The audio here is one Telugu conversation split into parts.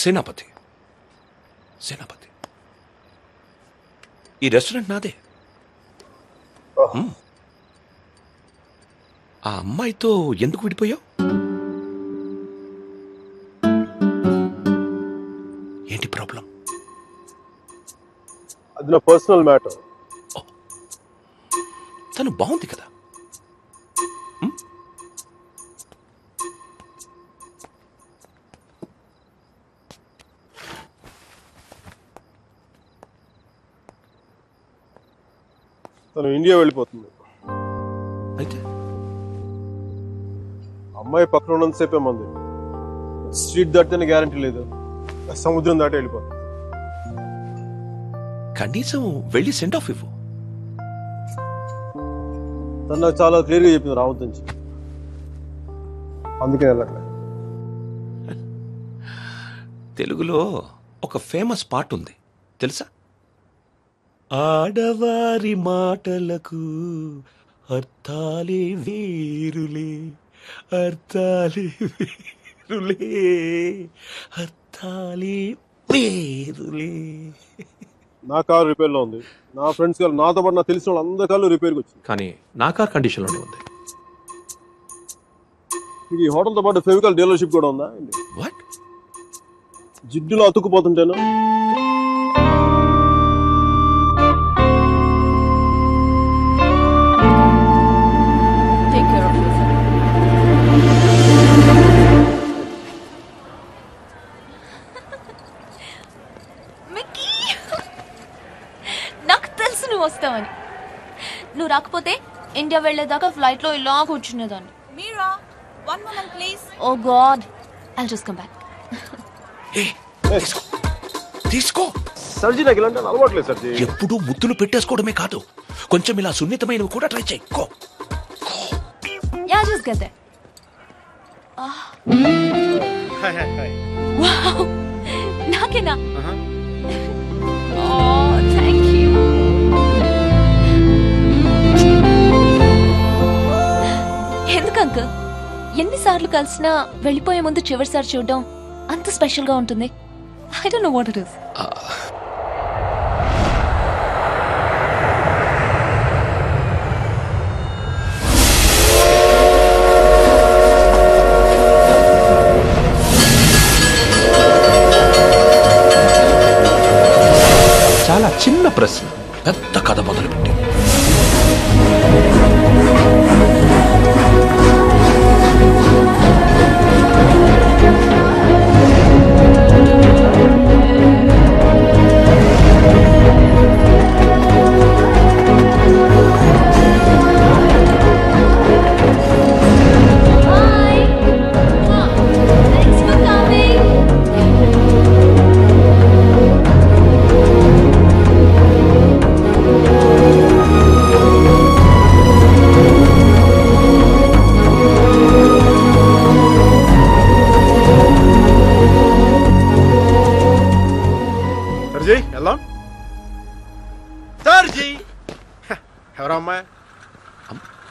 సేనాపతి. సేనాపతి. ఈ రెస్టారెంట్ నాదే. ఆ అమ్మాయితో ఎందుకు విడిపోయావు? ఏంటి ప్రాబ్లం? అది నా పర్సనల్ మ్యాటర్. తను బాగుంది కదా. తను ఇండియా వెళ్ళిపోతుంది. అయితే అమ్మాయి పక్కన ఉన్నంతసేపే మంది. స్ట్రీట్ దాటితేనే గ్యారంటీ లేదు, సముద్రం దాటి వెళ్ళిపోతుంది. కనీసం వెళ్ళి సెండ్ ఆఫ్ ఇవ్వు. తను నాకు చాలా క్లియర్గా చెప్పింది రావద్దు నుంచి. అందుకే వెళ్ళట్లేదు. తెలుగులో ఒక ఫేమస్ పాట ఉంది తెలుసా? ఆడవారి మాటలకు అర్థాలే వేరులే, అర్థాలే వేరులే, అర్థాలే వేరులే. నా కారు రిపేర్లో ఉంది. నా ఫ్రెండ్స్ కారు, నాతో పాటు నాకు తెలిసిన వాళ్ళు అందరి కార్లు రిపేర్కి వచ్చింది. కానీ నా కార్ కండిషన్లోనే ఉంది. ఈ హోటల్తో పాటు ఫెవికాల్ డీలర్షిప్ కూడా ఉందా? వాట్? జిడ్డులో అతుక్కుపోతుంటేను. నాకు తెలుసు నువ్వు వస్తావని. నువ్వు రాకపోతే ఇండియా వెళ్లేదాకా ఫ్లైట్ లో ఇలా కూర్చునేదాన్ని. Mira, one moment please. Oh god, I'll just come back. తీసుకో. సర్జీ నాకు ఇలాంటి అలవాట్లేదు సర్జీ. ఎప్పుడు ముద్దులు పెట్టేసుకోవడమే కాదు, కొంచెం ఇలా సున్నితమైనవి కూడా ట్రై చేయి. Yeah, just get there. Wow, నాకేనా? Oh, thank you. ఎందుకు అంకుల్ ఎన్నిసార్లు కలిసినా వెళ్ళిపోయే ముందు చివరిసారి చూడడం అంత స్పెషల్ గా ఉంటుంది? I don't know what it is. చాలా చిన్న ప్రశ్న పెద్ద కథ మొదలుపెట్టి. ఎవరా అమ్మాయి?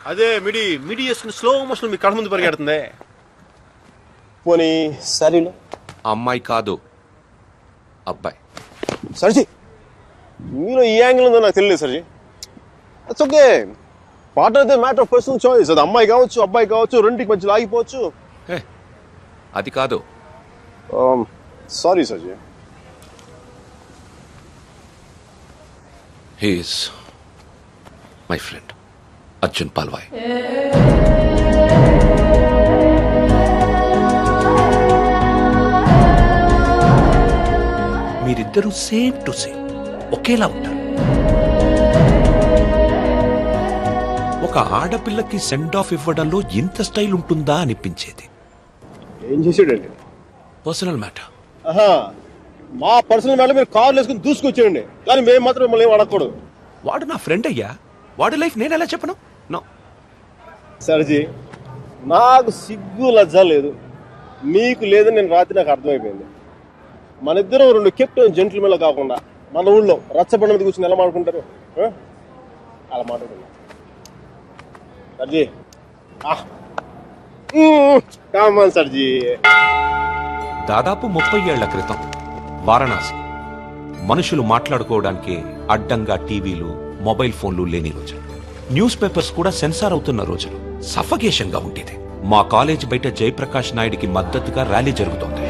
అదే మిడి చేసుకుని స్లో మోషన్ మీ కళ్ళ ముందు పరిగెడుతుంది. పోనీ సరేనా? అమ్మాయి కాదు, అబ్బాయి. సర్జీ, మీలో ఈ యాంగిల్ ఉందో నాకు తెలియదు సర్జీ. It's okay. పార్ట్నర్ అయితే మ్యాటర్ ఆఫ్ పర్సనల్ చాయిస్. అది అమ్మాయి కావచ్చు, అబ్బాయి కావచ్చు, రెండింటికి మధ్యలో ఆగిపోవచ్చు. అది కాదు. సారీ సర్జీ. He is my friend, Arjun Palwai. మీరిద్దరూ సేమ్ టు సేమ్ ఒకేలా ఉంటారు. ఒక ఆడపిల్లకి సెండ్ ఆఫ్ ఇవ్వడంలో ఇంత స్టైల్ ఉంటుందా అనిపించేది. ఏం చేసాడండి? Personal matter. మా పర్సనల్ మ్యాటర్ మీరు కార్లు వేసుకుని దూసుకొచ్చేయండి, కానీ మేము మాత్రం మిమ్మల్ని ఏం అడగకూడదు. వాడు నా ఫ్రెండ్ అయ్యా, వాడి లైఫ్ నేను ఎలా చెప్పను? నో సర్జీ, నాకు సిగ్గు లజ్జ లేదు, మీకు లేదని నేను రాత్రి నాకు అర్థమైపోయింది. మన ఇద్దరం రెండు కెప్టెన్ జెంట్లమెన్లు కాకుండా మన ఊళ్ళో రచ్చబండ మీద కూర్చొని ఎలా మాట్లాడుకుంటారు? అలా మాట్లాడుకున్నా సర్జీ. కామన్ సర్జీ. దాదాపు 30 ఏళ్ల క్రితం వారణాసి. మనుషులు మాట్లాడుకోవడానికి అడ్డంగా టీవీలు, మొబైల్ ఫోన్లు లేని రోజులు. న్యూస్ పేపర్స్ కూడా సెన్సార్ అవుతున్న రోజులు. సఫకేషన్ గా ఉండేది. మా కాలేజ్ బయట జయప్రకాష్ నాయుడికి మద్దతుగా ర్యాలీ జరుగుతోంది.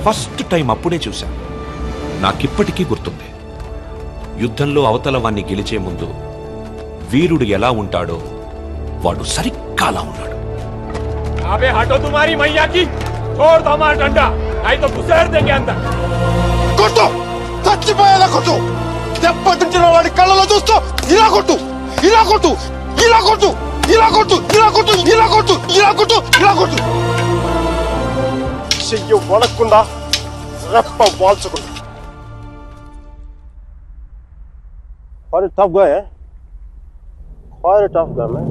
ఫస్ట్ టైం అప్పుడే చూశాను. నాకిప్పటికీ గుర్తుంది. యుద్ధంలో అవతల వాణ్ణి గెలిచే ముందు వీరుడు ఎలా ఉంటాడో వాడు సరిగ్గా అలా ఉన్నాడు. అబే హటో తుమారీ మయ్యా కి छोड़ दो हमारा डंडा नहीं तो घुसेड़ देंगे अंदर. కొట్టు, చచ్చిపోయేలా కొట్టు. దెబ్బతించిన వాడి కళ్ళలో చూస్తూ ఇలా కొట్టు, ఇలా కొట్టు, ఇలా కొట్టు, ఇలా కొట్టు, ఇలా కొట్టు, ఇలా కొట్టు, ఇలా కొట్టు, ఇలా కొట్టు. చెయ్యి వణక్కుండా రెప్ప వాల్చకుండా. Quite a tough guy, eh? Quite a tough guy, man.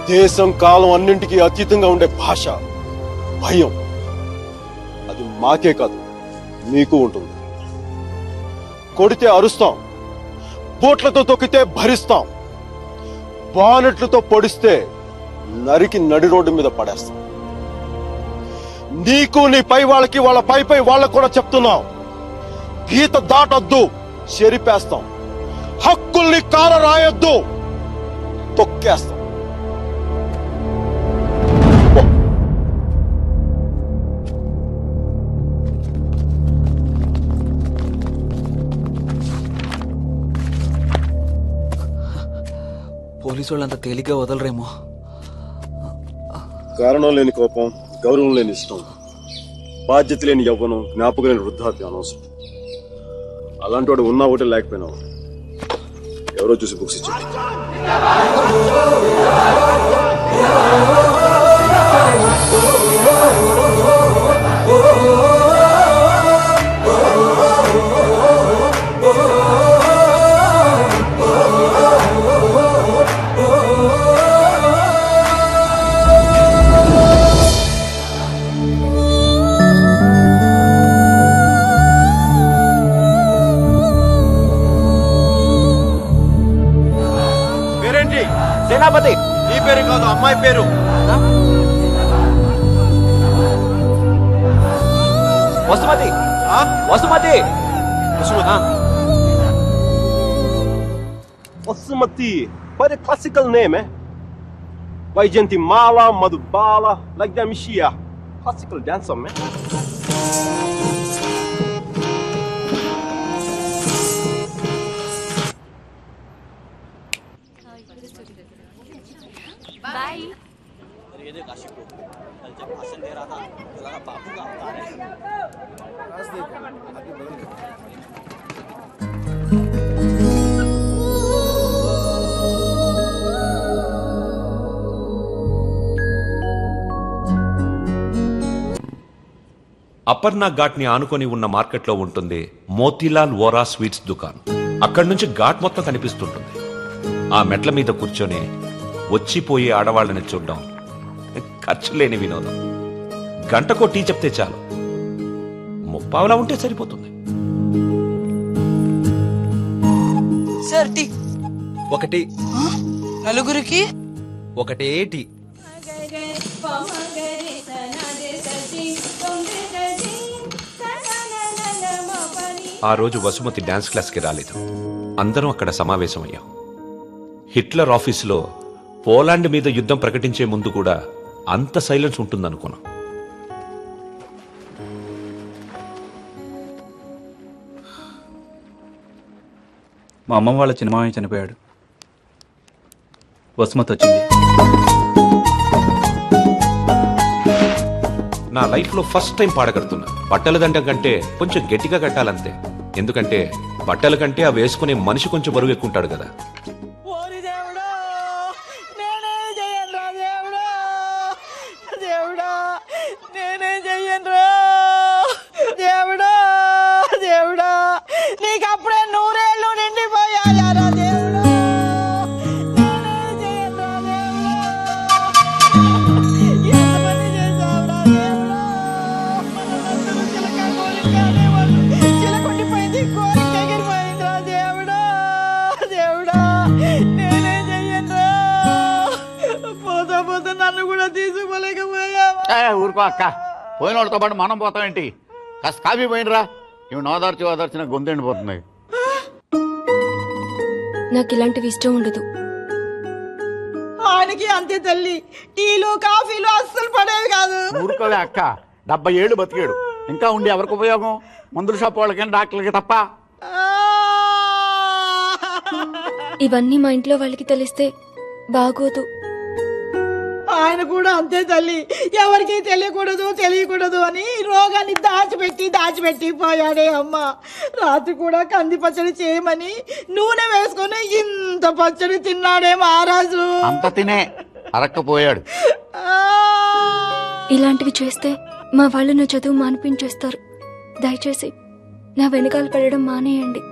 దేశం కాలం అన్నింటికీ అతీతంగా ఉండే భాష భయం. అది మాకే కాదు మీకు ఉంటుంది. కొడితే అరుస్తాం, బోట్లతో తొక్కితే భరిస్తాం, బానెట్లతో పొడిస్తే నరికి నడి రోడ్డు మీద పడేస్తాం. నీకు నీ పై వాళ్ళకి వాళ్ళ పై వాళ్ళకు కూడా చెప్తున్నాం, గీత దాటొద్దు, చెరిపేస్తాం. హక్కుల్ని కార రాయొద్దు, తొక్కేస్తాం. పోలీసు వాళ్ళు అంత తేలిగ్గా వదలరేమో. కారణం లేని కోపం, గౌరవం లేని ఇష్టం, బాధ్యత లేని యవ్వనం, జ్ఞాపకం లేని వృద్ధాప్యం అనవసరం. అలాంటి వాడు ఉన్నా ఒకటే లేకపోయినా ఎవరో చూసి బుక్స్ ఇచ్చాడు. సేనాపతి. నీ పేరు కాదు, అమ్మాయి పేరు. Vasumathi. Vasumathi. Vasumathi. Quite a classical name, eh? Vaijantimala, Madhubala, like that Mishia. Classical dancer, man. Bye. Aparna ghat ని ఆనుకొని ఉన్న మార్కెట్లో ఉంటుంది మోతీలాల్ వోరా స్వీట్స్ దుకాన్. అక్కడి నుంచి ఘాట్ మొత్తం కనిపిస్తుంటుంది. ఆ మెట్ల మీద కూర్చొని వచ్చిపోయే ఆడవాళ్ళని చూడడం ఖర్చు లేని వినోదం. గంటకో టీ చెప్తే చాలు, ముప్పావలా ఉంటే సరిపోతుంది. Sir tea. ఒకటి. నలుగురికి ఒకటే టీ. ఆ రోజు వసుమతి డాన్స్ క్లాస్కి రాలేదు. అందరం అక్కడ సమావేశమయ్యాం. హిట్లర్ ఆఫీసులో పోలాండ్ మీద యుద్ధం ప్రకటించే ముందు కూడా అంత సైలెన్స్ ఉంటుందనుకున్నాం. మా అమ్మమ్మ వాళ్ళ చిన్నమామయ్య చనిపోయాడు. వసుమతి వచ్చింది. నా లైఫ్లో ఫస్ట్ టైం పాడగడుతున్నా. బట్టల దండం కంటే కొంచెం గట్టిగా కట్టాలంతే. ఎందుకంటే బట్టల కంటే ఆ వేసుకునే మనిషి కొంచెం బరువు ఎక్కుంటాడు కదా. ఊరుకో అక్క, పోయిన వాళ్ళతో పాటు మనం పోతామేంటి? కాస్త కాఫీ పోయినరా. ఇవి నోదార్చి ఓదార్చిన గొంతెండిపోతుంది. నాకు ఇలాంటివి ఇష్టం ఉండదు. ఆయనకి అంతే తల్లి. టీలు కాఫీలు అస్సలు పడేవి కాదు. ఊరుకోలే అక్క, 70 ఏళ్ళు బతికాడు. ఇంకా ఉండి ఎవరికి ఉపయోగం? మందుల షాప్ వాళ్ళకి, డాక్టర్లకి తప్ప. ఇవన్నీ మా ఇంట్లో వాళ్ళకి తెలిస్తే బాగోదు. ఆయన కూడా అంతే తల్లి. ఎవరికి తెలియకూడదు అని రోగాన్ని దాచిపెట్టి పోయాడే అమ్మ. రాత్రి కూడా కంది పచ్చడి చేయమని నూనె వేసుకుని ఇంత పచ్చడి తిన్నాడే మహారాజు. అంత తినే అరక్కపోయాడు. ఇలాంటివి చేస్తే మా వాళ్ళు నా చదువు మానిపించేస్తారు. దయచేసి నా వెనకాల పడడం మానేయండి.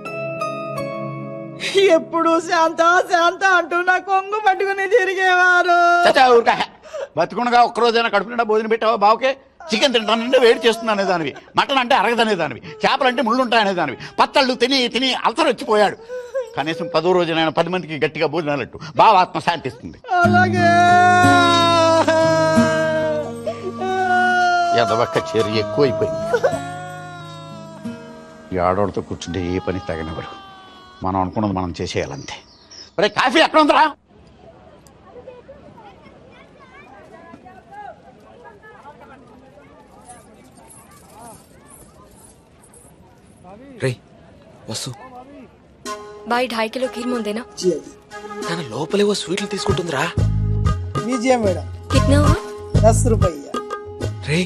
ఎప్పుడు శాంత అంటూ నా కొంగు పట్టుకుని తిరిగేవారు. బతుకుండగా ఒక్కరోజైనా కడుపు నిండా భోజనం పెట్టావా బావుకే? చికెన్ తింటానంటే వేడి చేస్తుంది అనేదానివి, మటన్ అంటే అరగదనేదానివి, చేపలంటే ముళ్ళు ఉంటాయనేదానివి, పత్తళ్ళు తిని అల్సర్ వచ్చిపోయాడు. కనీసం 10వ రోజునైనా 10 మందికి గట్టిగా భోజనాలట్టు బావ ఆత్మ శాంతిస్తుంది. అలాగే ఎదవక్క చర్య ఎక్కువైపోయింది. ఈ ఆడవాళ్ళతో కూర్చుంటే ఏ పని తగనివ్వరు. మనం అనుకున్నది మనం చేసేయాలంతే. మరి కాఫీ ఎక్కడ ఉందరా? రే వసు. भाई 2.5 किलो खीर मोल देना। తన లోపలేవో స్వీట్లు తీసుకుంటుందిరా. విజయం మేడం कितना हुआ? 10 रुपया. రే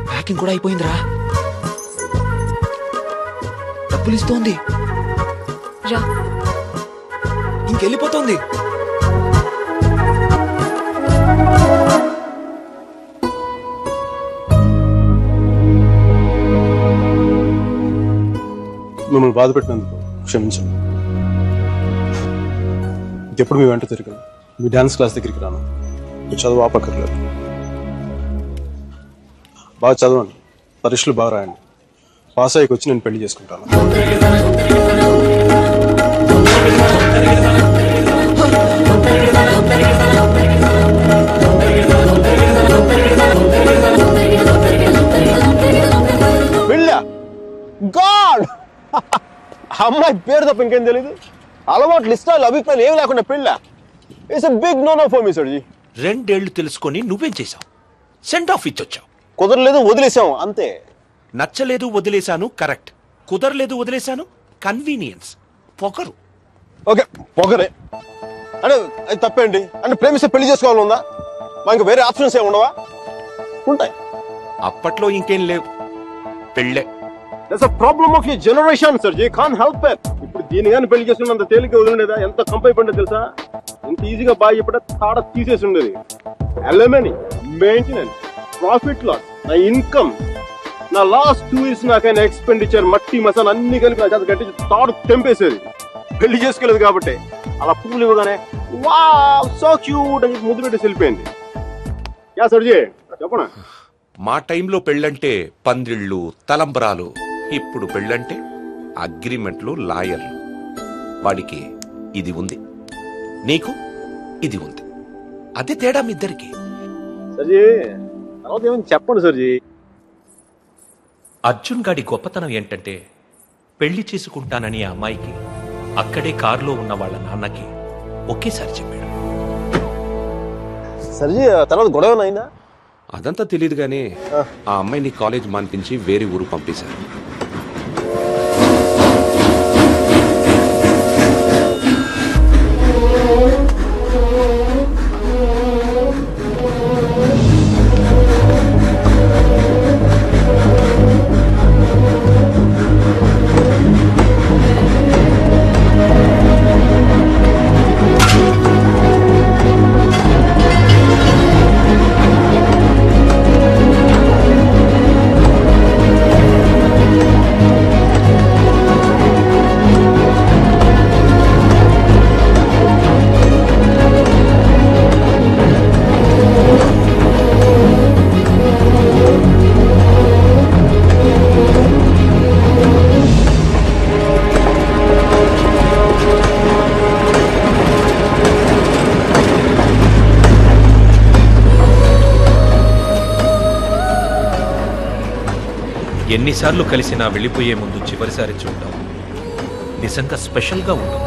ప్యాకింగ్ కూడా అయిపోయిందిరా. డబ్బులు ఇస్తోంది, రా. ఇంకెళ్ళిపోతోంది. మిమ్మల్ని బాధ పెట్టినందుకు క్షమించండి. ఇంకెప్పుడు మీ వెంట తిరిగాను, మీ డాన్స్ క్లాస్ దగ్గరికి రాను. మీరు చదువు ఆపక్కర్లేదు. బాగా చదవండి, పరీక్షలు బాగా రాయండి. పాస్ అయ్యకి వచ్చి నేను పెళ్లి చేసుకుంటాను. పెళ్ళా? గాడ్! అమ్మాయి పేరు తప్ప ఇంకేం తెలీదు. అలవాట్లు ఇష్టాలు అభిప్రాయాలు ఏమి లేకుండా పెళ్ళా? It's big no no for me sir ji. 2 ఏళ్లు తెలుసుకొని నువ్వేం చేశావు? సెండ్ ఆఫ్ ఇచ్చొచ్చావు. కుదరలేదు, వదిలేసాం అంతే. నచ్చలేదు, వదిలేశాను. కరెక్ట్. కుదరలేదు, వదిలేశాను. కన్వీనియన్స్. పొగరు. ఓకే, పొగరే అంటే అది తప్పేంటి? అంటే ప్రేమిస్తే పెళ్లి చేసుకోవాలని ఉందా? మా ఇంకా వేరే ఆప్షన్స్ ఏమి ఉండవా? ఉంటాయి. అప్పట్లో ఇంకేం లేవు, పెళ్ళే. That's a problem of your generation sir ji. Can't help it. ఇప్పుడు దీని కానీ పెళ్లి చేసుకున్నంత తేలిక వదిలేదా? ఎంత కంపై పడ్డా తెలుసా? ఎంత ఈజీగా బాగా చెప్పడా తాడ తీసేసి ఉండేది. అలమనీ, మెయింటెనెన్స్, ప్రాఫిట్ లాస్, నా ఇన్కమ్, నా లాస్ట్ 2 years నాకైనా ఎక్స్పెండిచర్, మట్టి మసాలా అన్ని కలిపి నా చేత కట్టి తాడు తెంపేసేది. పెళ్లి చేసుకోలేదు కాబట్టి అలా పువ్వులు ఇవ్వగానే వావ్ సో క్యూట్ అని ముద్దు పెట్టి వెళ్ళిపోయింది. యా సర్జీ చెప్పనా? మా టైంలో పెళ్ళంటే పందిళ్ళు, తలంబరాలు. ఇప్పుడు పెళ్ళంటే అగ్రిమెంట్లు, లాయర్లు. వాడికి ఇది ఉంది, నీకు ఇది ఉంది. అదే తేడా మీ ఇద్దరికి. సర్జీ తర్వాత ఏమైనా చెప్పండి సర్జీ. అర్జున్ గాడి గొప్పతనం ఏంటంటే పెళ్లి చేసుకుంటానని ఆ అమ్మాయికి అక్కడే కారులో ఉన్న వాళ్ళ నాన్నకి ఒకేసారి చెప్పాడు. సర్జీ తర్వాత గొడవ అయిందా? అదంతా తెలియదు గానీ ఆ అమ్మాయిని కాలేజ్ మాన్పించి వేరే ఊరు పంపేశారు. ఎన్నిసార్లు కలిసినా వెళ్ళిపోయే ముందు చివరిసారి చూడటం నిజంగా స్పెషల్గా ఉంటుంది.